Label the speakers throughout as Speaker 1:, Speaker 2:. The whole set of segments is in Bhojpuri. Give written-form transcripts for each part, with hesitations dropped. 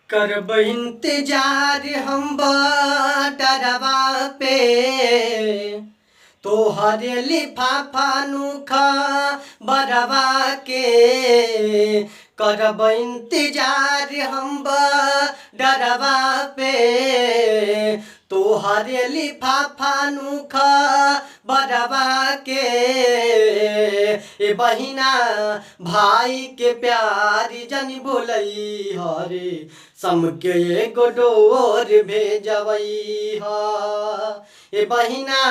Speaker 1: करब इंतजार हम बटरवा पे तोहरे लिफाफा नुखा बरवा के। करब इंतजार हम बटरवा पे तोहरे लिफाफा नुखा बरवा के। ए बहिना भाई के प्यारी जनी बोलई हरे समके एगो डोर भेजवई हा। ए बहिना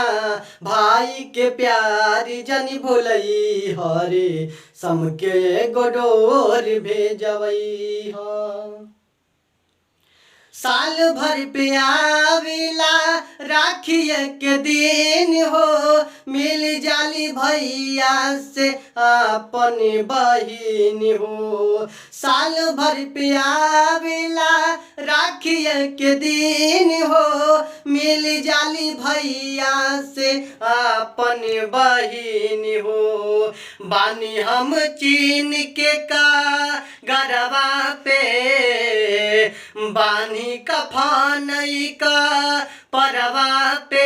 Speaker 1: भाई के प्यारी जनी भोलई हरे समके एगो डोर भेजवई हा। साल भर पे आवेला राखिए के दिन हो मिल जाली भैया से अपन बहिन हो। साल भर पे आवेला राखिए के दिन हो मिल जाली भैया से अपन बहिन हो। बानी हम चीन के का गरबा पे बानी कफानई का परवा पे।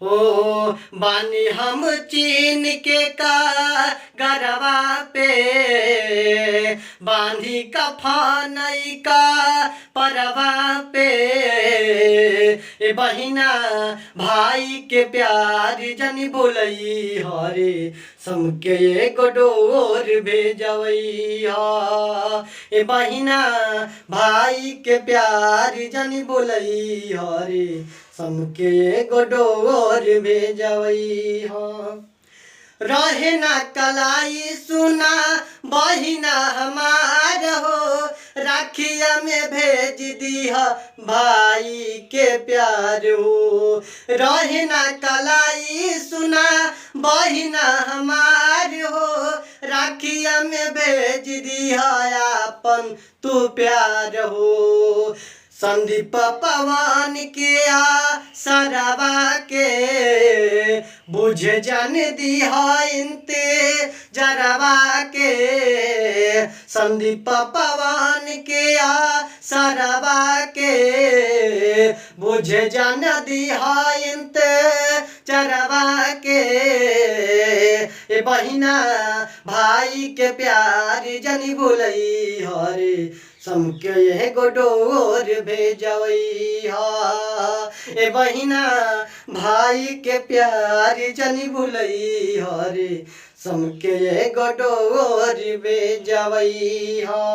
Speaker 1: ओ बानी हम चीन के का गरवा पे बांधी कफानई का परवा पे। ए बहिना भाई के प्यार जनी बोलई हरे समके एगो डोर भेजवई हा। ए बहिना भाई के प्यार जनी बोलई हरे समके एगो डोर भेजवई हा। रहे ना कलाई सुना बहिना हमार हो राखिया में भेज दिया भाई के प्यार हो। रहे ना कलाई सुना बहिना हमार हो राखिया में भेज दिया अपन तू प्यार हो। संदीप पवन के सरवा के बुझ जान दिया इंते जरवा के। संदीप पवन के सरवा के बुझ जान दिया इंते जरवा के। ए बहिना भाई के प्यार जनी भूलई हरे समके एगो डोर भेजवई हा। ए बहिना भाई के प्यार जनी भूलई हरे समके एगो डोर भेजवई हा।